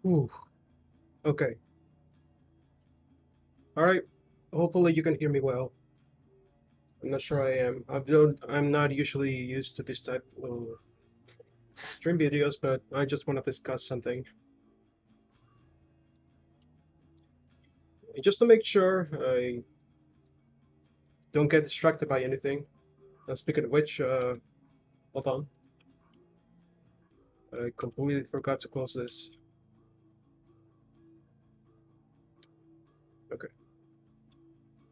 Ooh, okay. All right. Hopefully you can hear me well. I'm not sure I am. I'm not usually used to this type of stream videos, but I just want to discuss something. And just to make sure I don't get distracted by anything. Speaking of which, hold on. I completely forgot to close this. Okay.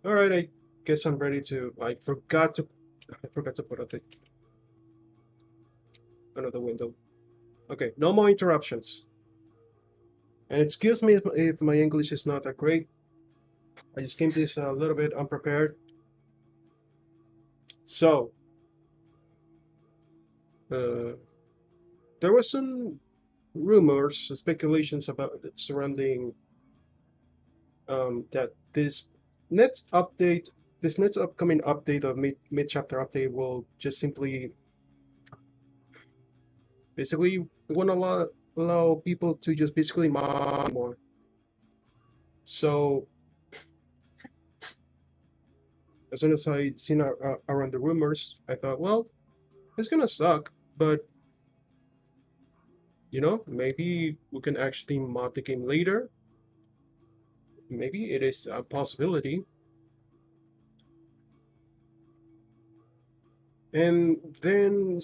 All right. I guess I'm ready to. I forgot to put out another window. Okay. No more interruptions. And excuse me if my English is not that great. I just came to this a little bit unprepared. So, uh, there was some rumors, speculations about surrounding that next update, this next upcoming update of mid chapter update will just simply basically we want to allow people to just basically mod more. So as soon as I seen around the rumors, I thought, well, it's gonna suck, but maybe we can actually mod the game later. Maybe it is a possibility. And then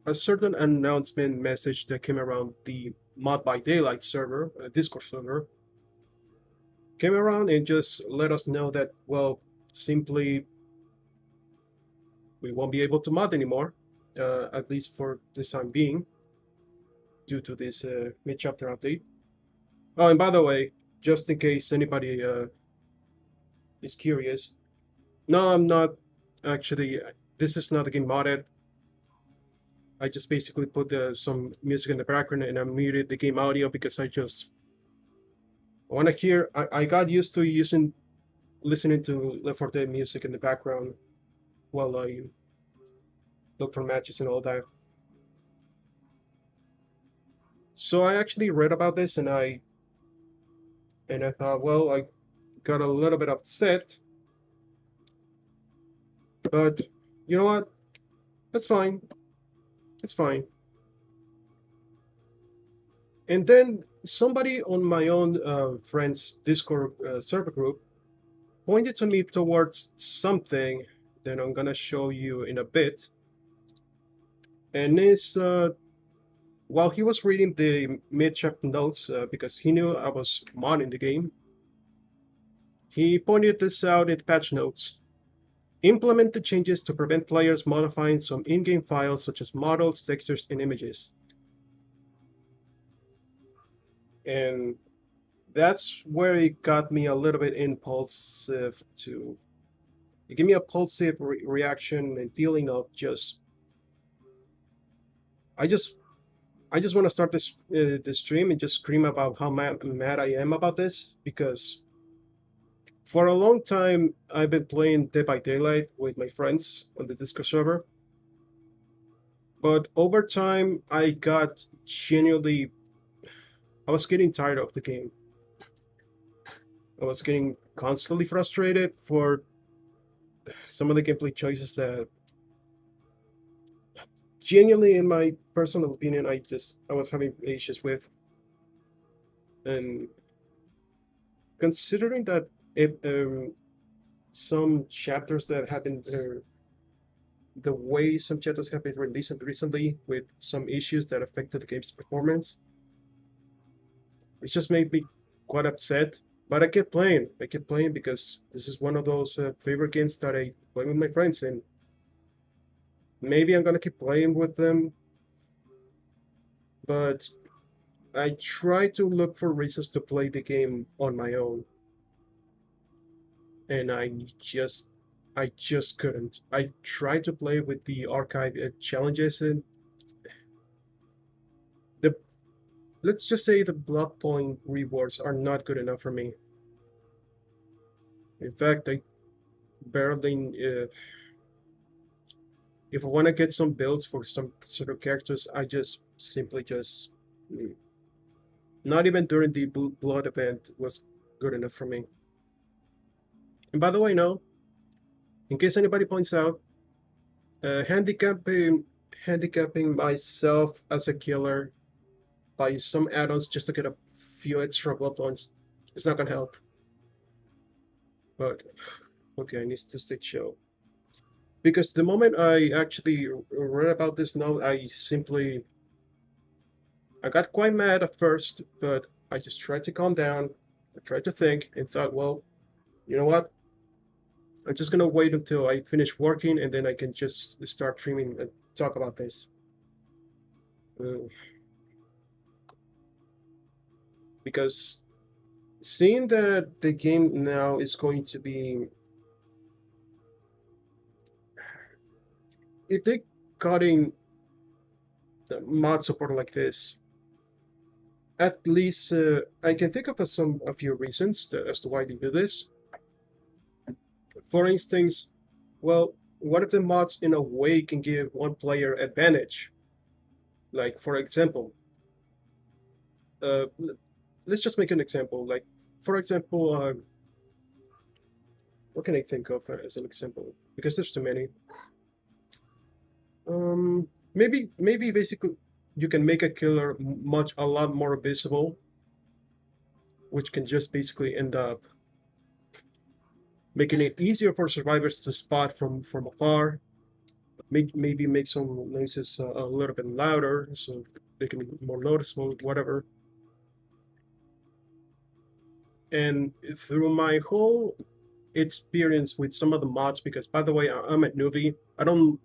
a certain announcement message that came around the Mod by Daylight server, Discord server, came around and just let us know that, well, simply we won't be able to mod anymore, at least for this time being, due to this mid chapter update. Oh, and by the way, just in case anybody is curious, no, I'm not actually. This is not getting modded. I just basically put some music in the background and I muted the game audio because I want to hear. I got used to listening to Left 4 Dead music in the background while I look for matches and all that. So I actually read about this and I thought, well, I got a little bit upset, but you know what? That's fine. It's fine. And then somebody on my own friend's Discord server group pointed to me towards something that I'm gonna show you in a bit. And it's while he was reading the mid-chapter notes, because he knew I was modding the game, he pointed this out in patch notes. Implement the changes to prevent players modifying some in-game files such as models, textures, and images. And that's where it got me a little bit impulsive to it gave me a pulsive reaction and feeling of just I just I just want to start this stream and just scream about how mad I am about this because for a long time I've been playing Dead by Daylight with my friends on the Discord server, but over time I was getting tired of the game. I was getting constantly frustrated for some of the gameplay choices that genuinely in my personal opinion I was having issues with. And considering that it, some chapters that have been the way some chapters have been released recently with some issues that affected the game's performance, it just made me quite upset. But I kept playing. I kept playing because this is one of those favorite games that I play with my friends, and maybe I'm gonna keep playing with them. But I try to look for reasons to play the game on my own, and just I just couldn't. I tried to play with the archive challenges, and the let's just say the block point rewards are not good enough for me. In fact, I barely. If I want to get some builds for some sort of characters, I just simply just. Mm. Not even during the blood event was good enough for me. And by the way, no, in case anybody points out, uh, handicapping handicapping myself as a killer by some add-ons just to get a few extra blood points is not gonna help. But okay, I need to stay chill. Because the moment I actually read about this note, I got quite mad at first, but I just tried to calm down. I tried to think and thought, well, you know what? I'm just gonna wait until I finish working and then I can just start streaming and talk about this. Uh, because seeing that the game now is going to be, if they cutting the mod support like this, at least I can think of a few reasons as to why they do this. For instance, well, what if the mods in a way can give one player advantage? Like, for example, uh, let's just make an example. Like, for example, what can I think of as an example? Because there's too many. Maybe basically you can make a killer much a lot more visible, which can just basically end up making it easier for survivors to spot from afar. Maybe make some noises a little bit louder so they can be more noticeable, whatever. And through my whole experience with some of the mods, because by the way, I'm a newbie. I don't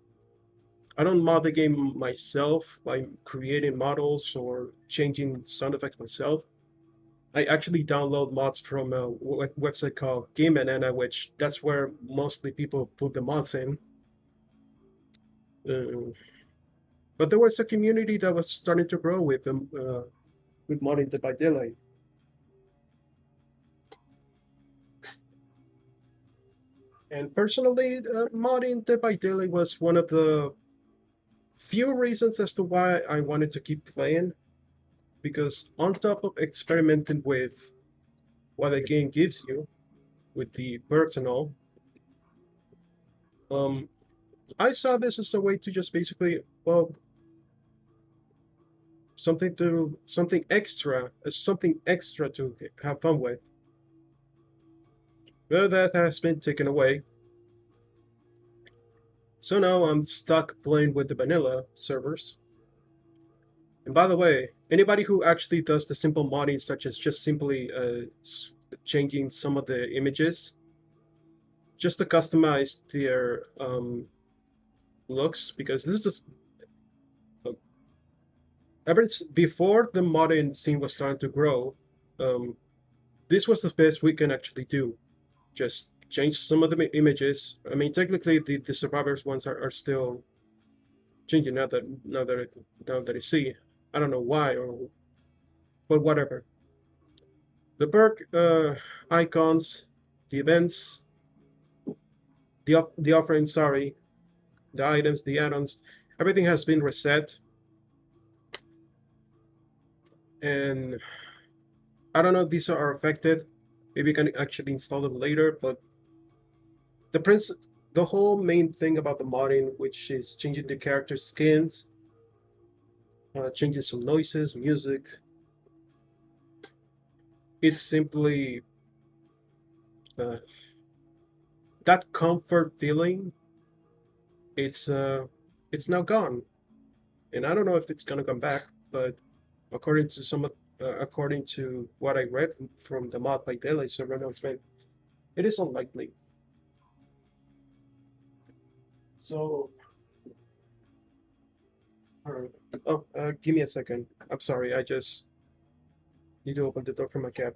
mod the game myself by creating models or changing sound effects myself. I actually download mods from a website called Game Banana, which that's where mostly people put the mods in. Uh, but there was a community that was starting to grow with modding Dead by Daylight. And personally, modding Dead by Daylight was one of the few reasons as to why I wanted to keep playing. Because on top of experimenting with what the game gives you, with the perks and all, um, I saw this as a way to just basically, well, something extra to have fun with. Well, that has been taken away. So now I'm stuck playing with the vanilla servers. And by the way, anybody who actually does the simple modding, such as just simply changing some of the images, just to customize their looks, because this is uh, before the modding scene was starting to grow, um, this was the best we can actually do. Just change some of the images. I mean, technically, the survivors ones are still changing now that I see. I don't know why or but whatever. The perk icons, the events, the offerings. Sorry, the items, the add-ons, everything has been reset. And I don't know if these are affected. Maybe you can actually install them later. But the prince, the whole main thing about the modding, which is changing the character skins, changing some noises, music, it's simply uh, that comfort feeling. It's uh, it's now gone, and I don't know if it's gonna come back. But according to what I read from the mod by Daylight server announcement, it is unlikely. So, alright. Oh, give me a second. I'm sorry. I just need to open the door for my cat.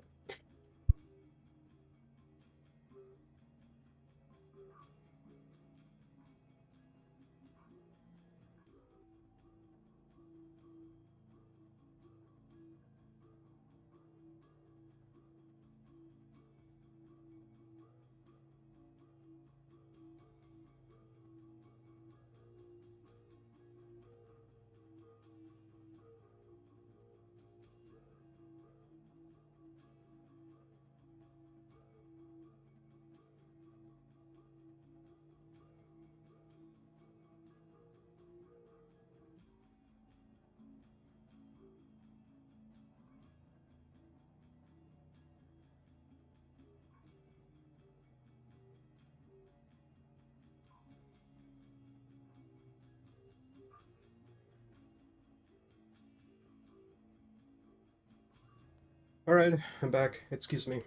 All right, I'm back. Excuse me.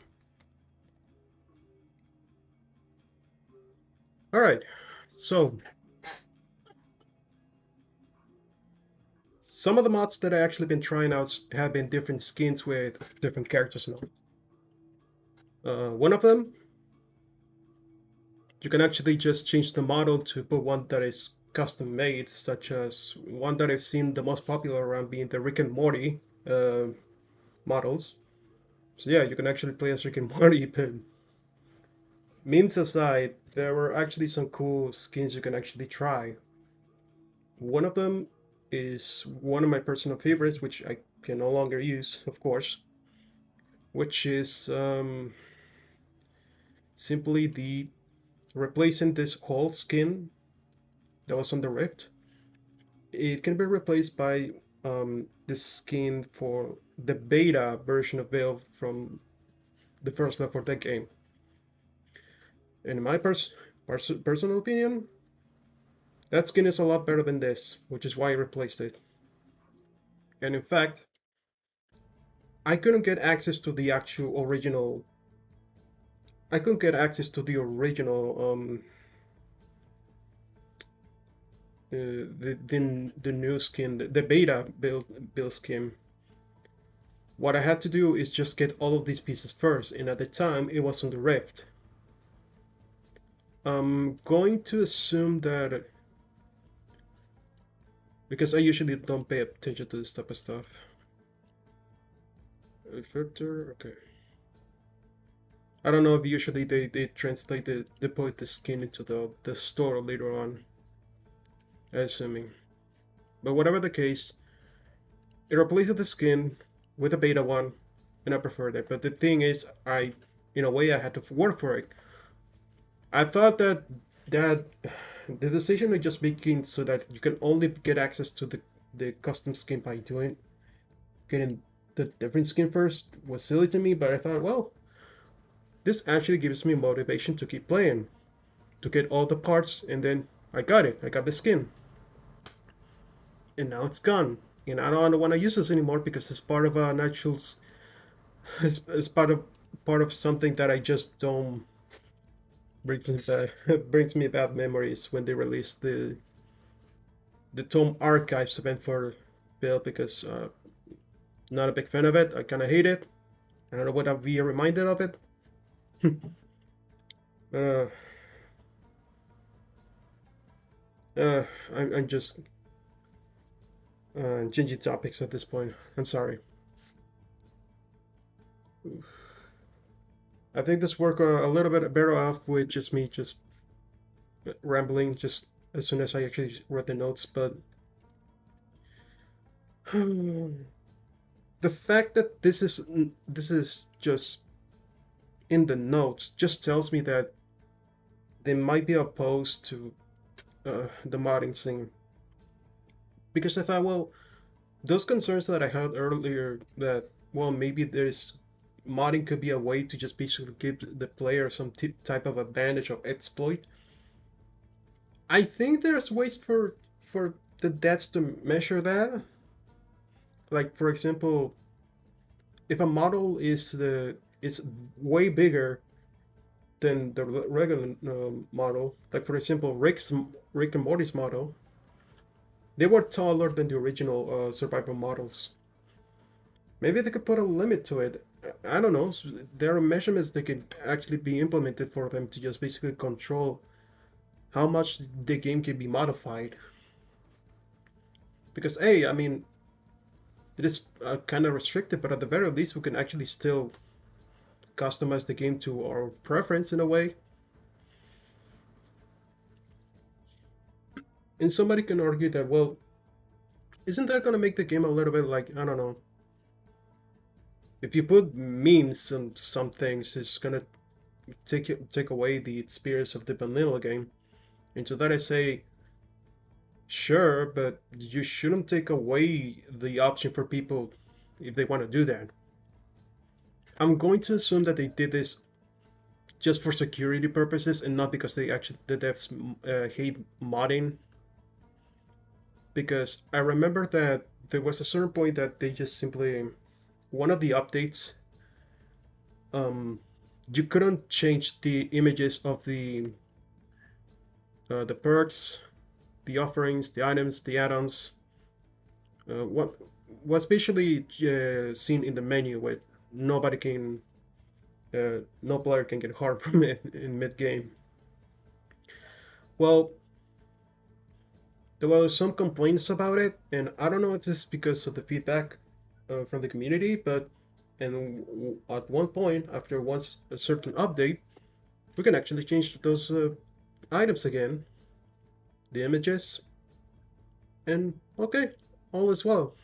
All right. So, some of the mods that I actually been trying out have been different skins with different characters now. One of them, you can actually just change the model to put one that is custom made, such as one that I've seen the most popular around being the Rick and Morty models. So yeah, you can actually play as Rick and Morty, but memes aside, there were actually some cool skins you can actually try. One of them is one of my personal favorites, which I can no longer use, of course, which is simply the replacing this whole skin that was on the Rift. It can be replaced by this skin for the beta version of Valve from the first Left 4 Dead game. And in my personal opinion, that skin is a lot better than this, which is why I replaced it. And in fact, I couldn't get access to the actual original. I couldn't get access to the original the new skin, the beta build skin. What I had to do is just get all of these pieces first, and at the time it was on the Rift. I'm going to assume that because I usually don't pay attention to this type of stuff. Filter, okay. I don't know if usually they translate they put the skin into the store later on, assuming. But whatever the case, it replaces the skin with a beta one, and I prefer that. But the thing is, in a way, I had to work for it. I thought that the decision was just making so that you can only get access to the custom skin by doing getting the different skin first was silly to me. But I thought, well, this actually gives me motivation to keep playing, to get all the parts, and then I got it. I got the skin, and now it's gone. And I don't want to use this anymore because it's part of an actual. It's part of something that I just don't brings me bad, brings me bad memories when they released the Tome Archives event for Bill because not a big fan of it. I kind of hate it. I don't know what I'll be reminded of it. uh, uh, I'm just changing topics at this point. I'm sorry. I think this worked a little bit better off with just me just rambling just as soon as I actually read the notes, but the fact that this is just in the notes just tells me that they might be opposed to the modding scene. Because I thought, well, those concerns that I had earlier that, well, maybe there's modding could be a way to just basically give the player some type of advantage of exploit. I think there's ways for the devs to measure that. Like for example, if a model is way bigger than the regular model, like for example, Rick and Morty's model, they were taller than the original survival models. Maybe they could put a limit to it. I don't know. There are measurements that can actually be implemented for them to just basically control how much the game can be modified. Because, hey, I mean, it is kind of restricted, but at the very least, we can actually still customize the game to our preference in a way. And somebody can argue that, well, isn't that going to make the game a little bit like, I don't know, if you put memes on some things, it's going to take away the experience of the vanilla game. And to that I say, sure, but you shouldn't take away the option for people if they want to do that. I'm going to assume that they did this just for security purposes and not because the devs hate modding. Because I remember that there was a certain point that they just simply one of the updates um, you couldn't change the images of the perks, the offerings, the items, the add-ons. What was visually seen in the menu, where nobody can, no player can get harmed from it in mid-game. Well, there were some complaints about it, and I don't know if this is because of the feedback from the community, but and at one point, after once a certain update, we can actually change those items again, the images, and okay, all is well.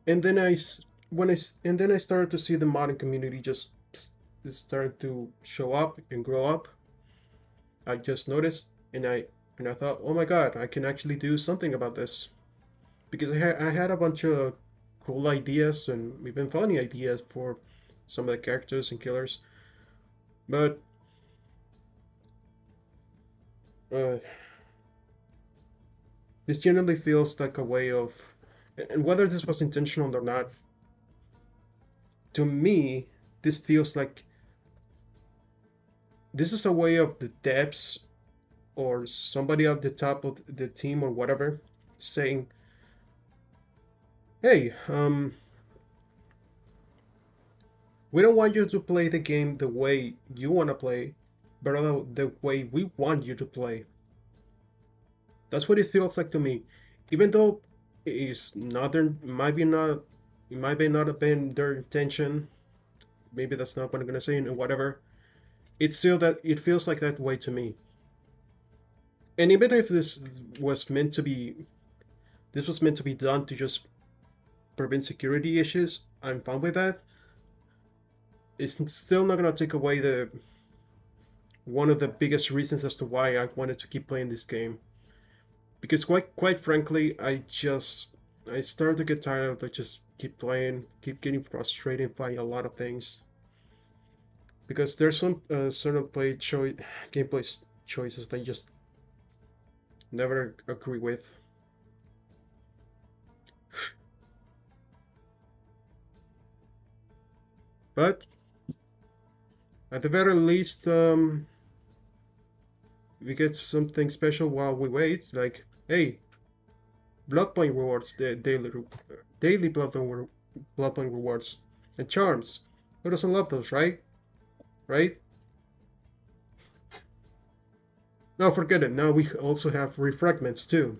And then and then I started to see the modding community just is starting to show up and grow up. I just noticed, and I thought, oh my god, I can actually do something about this because I had a bunch of cool ideas and even funny ideas for some of the characters and killers, but uh, this generally feels like a way of, and whether this was intentional or not, to me, this feels like this is a way of the devs or somebody at the top of the team or whatever saying, hey, we don't want you to play the game the way you want to play, but rather the way we want you to play. That's what it feels like to me. Even though it's not their, might be not, it might be not have been their intention. Maybe that's not what I'm gonna say, and whatever. It's still that it feels like that way to me. And even if this was meant to be done to just prevent security issues, I'm fine with that. It's still not gonna take away the one of the biggest reasons as to why I wanted to keep playing this game. Because quite frankly, I started to get tired of like just keep playing, keep getting frustrated by a lot of things. Because there's some certain gameplay choices that I just never agree with. But at the very least, we get something special while we wait. Like, hey, blood point rewards, the daily blood point rewards, and charms. Who doesn't love those, right? Right? No, forget it. Now we also have refragments too.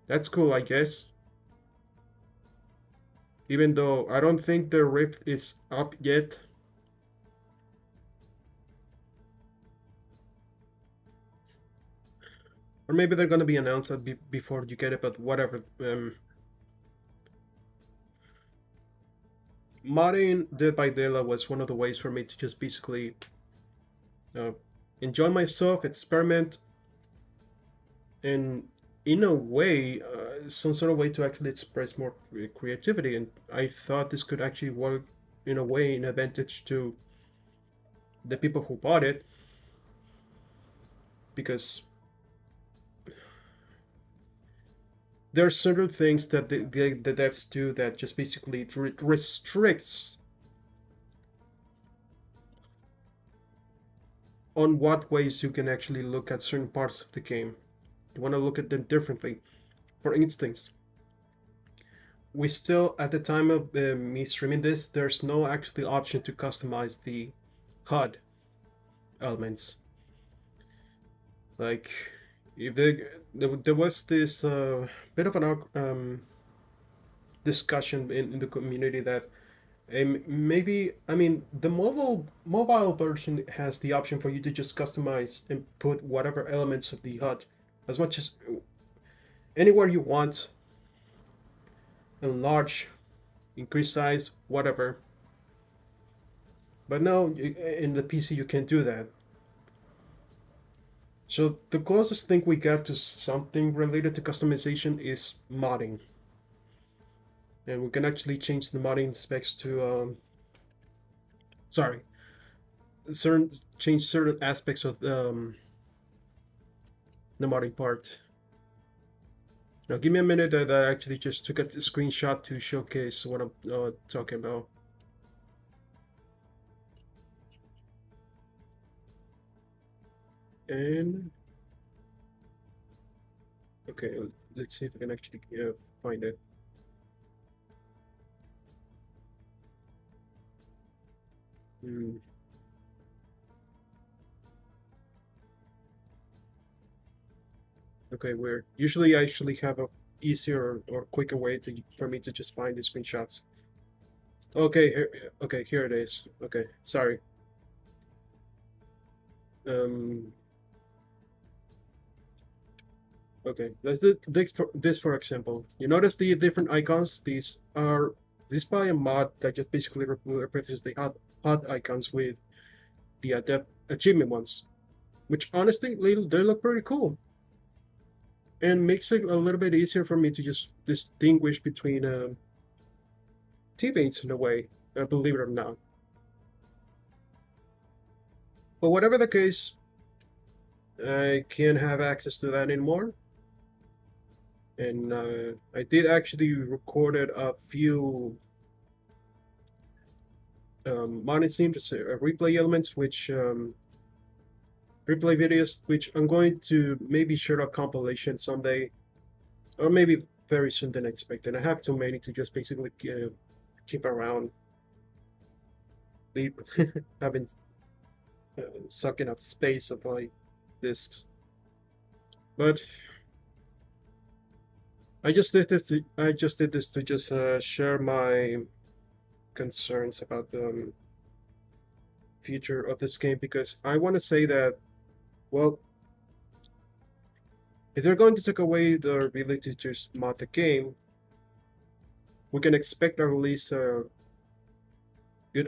That's cool, I guess. Even though I don't think the rift is up yet. Or maybe they're gonna be announced before you get it, but whatever. Modding Dead by Daylight was one of the ways for me to just basically uh, enjoy myself, experiment, and in a way, some sort of way to actually express more creativity. And I thought this could actually work in a way, in advantage to the people who bought it, because there are certain things that the devs do that just basically restricts on what ways you can actually look at certain parts of the game. You want to look at them differently. For instance, we still, at the time of me streaming this, there's no actually option to customize the HUD elements. Like, if there was this bit of an discussion in the community that maybe, I mean, the mobile version has the option for you to just customize and put whatever elements of the HUD as much as anywhere you want, enlarge, increase size, whatever. But no, in the PC you can't do that. So the closest thing we got to something related to customization is modding. And we can actually change the modding specs to, sorry, change certain aspects of the modding part. Now give me a minute that I actually just took a screenshot to showcase what I'm talking about. And okay, let's see if I can actually find it. Hmm. Okay, weird. Usually I actually have a easier or quicker way to for me to just find the screenshots. Okay, okay, here it is. Okay, sorry. Um, okay, let's do this for example. You notice the different icons? These by a mod that just basically replaces the hot icons with the adept achievement ones, which honestly they look pretty cool and makes it a little bit easier for me to just distinguish between teammates in a way. Believe it or not. But whatever the case, I can't have access to that anymore. And I did actually recorded a few modding scenes, replay elements, which replay videos, which I'm going to maybe share a compilation someday, or maybe very soon than expected. I have too many to just basically keep around, leave, having sucking up space of my discs. But I just did this to just share my concerns about the future of this game because I want to say that, well, if they're going to take away the ability to just mod the game, we can expect a release good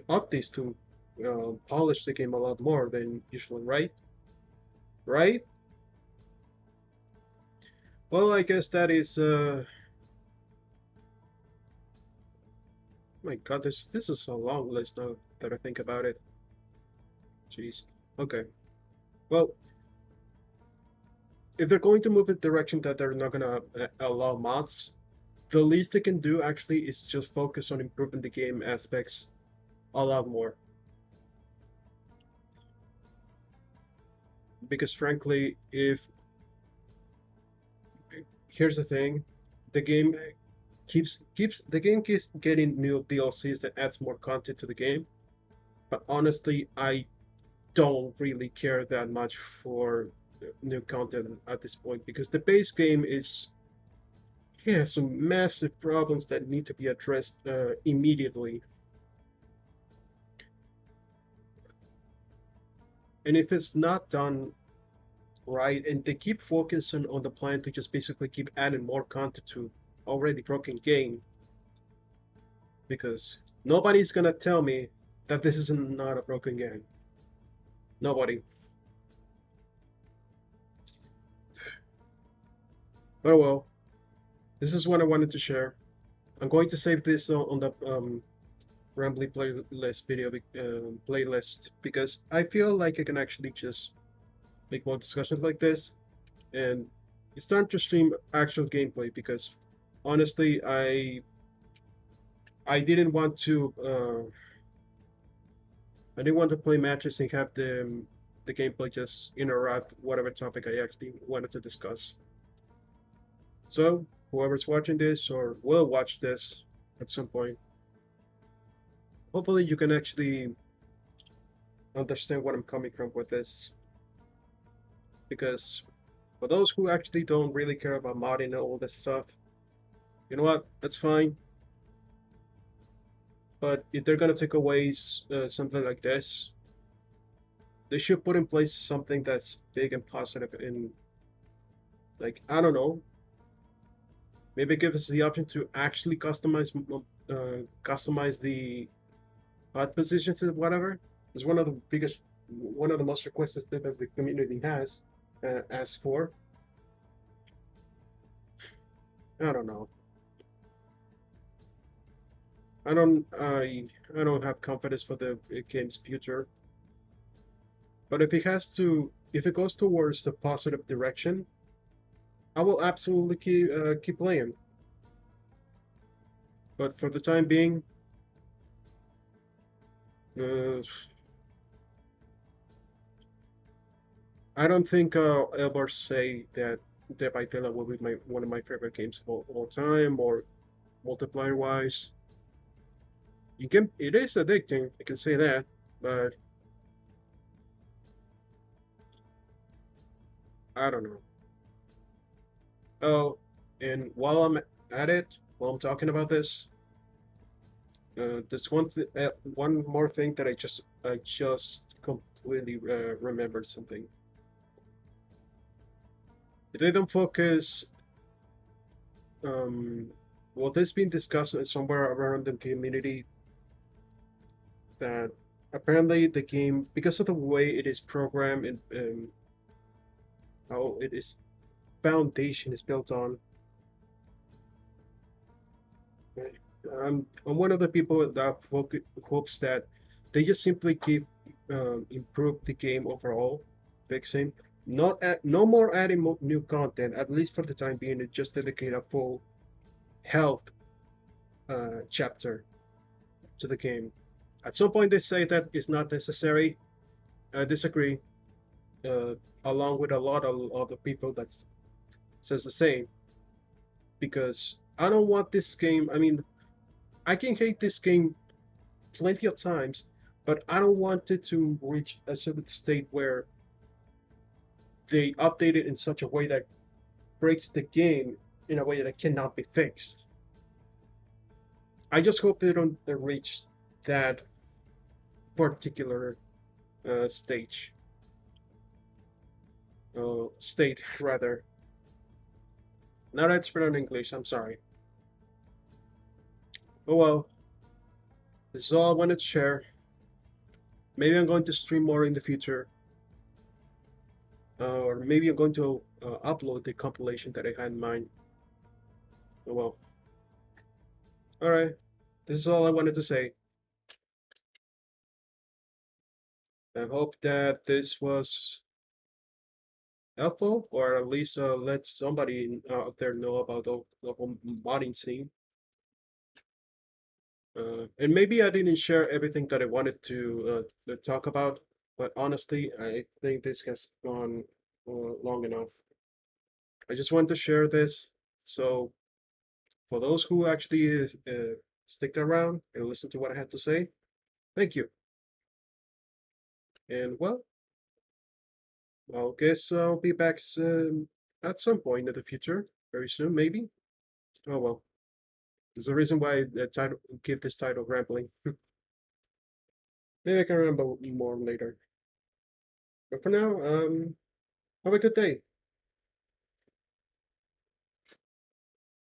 updates to polish the game a lot more than usual, right? Right? Well, I guess that is. My God, this is a long list now that I think about it. Jeez. Okay. Well, if they're going to move in the direction that they're not gonna allow mods, the least they can do actually is just focus on improving the game aspects a lot more. Because frankly, if here's the thing, the game keeps getting new DLCs that adds more content to the game. But honestly, I don't really care that much for new content at this point because the base game is yeah some massive problems that need to be addressed immediately. And if it's not done right, and they keep focusing on the plan to just basically keep adding more content to already broken game, because nobody's gonna tell me that this is not a broken game. Nobody. But well, this is what I wanted to share. I'm going to save this on the Rambly playlist playlist because I feel like I can actually just make more discussions like this, and it's time to stream actual gameplay because honestly, I didn't want to I didn't want to play matches and have the gameplay just interrupt whatever topic I actually wanted to discuss. So whoever's watching this or will watch this at some point, hopefully you can actually understand what I'm coming from with this. Because for those who actually don't really care about modding and all this stuff, you know what? That's fine. But if they're gonna take away something like this, they should put in place something that's big and positive. And like I don't know, maybe give us the option to actually customize the HUD positions or whatever. It's one of the most requested things that the community has asked for. I don't know. I don't have confidence for the game's future. But if it goes towards the positive direction, I will absolutely keep playing. But for the time being, uh, I don't think I'll ever say that Dead by Daylight will be one of my favorite games of all time, or multiplayer wise. It is addicting, I can say that, but I don't know. Oh, and while I'm at it, while I'm talking about this, there's one more thing that I just completely remembered something. They don't focus. Um, well, this been discussed somewhere around the community that apparently the game, because of the way it is programmed and how it is foundation is built on, I'm one of the people that hopes that they just simply keep improve the game overall, fixing, no more adding new content, at least for the time being, and just dedicate a full health chapter to the game. At some point, they say that is not necessary. I disagree, uh, along with a lot of other people that says the same, because I don't want this game. I mean, I can hate this game plenty of times, but I don't want it to reach a certain state where they update it in such a way that breaks the game in a way that cannot be fixed. I just hope they don't reach that particular stage, state rather. Not expert on English. I'm sorry. Oh well, this is all I wanted to share. Maybe I'm going to stream more in the future, or maybe I'm going to upload the compilation that I had in mind. Oh well. All right. This is all I wanted to say. I hope that this was helpful, or at least let somebody out there know about the whole modding scene. And maybe I didn't share everything that I wanted to talk about, but honestly, I think this has gone long enough. I just want to share this. So, for those who actually stick around and listen to what I had to say, thank you. And well, I guess I'll be back at some point in the future, very soon, maybe. Oh well, there's a reason why the title give this title rambling. Maybe I can ramble more later. But for now, have a good day.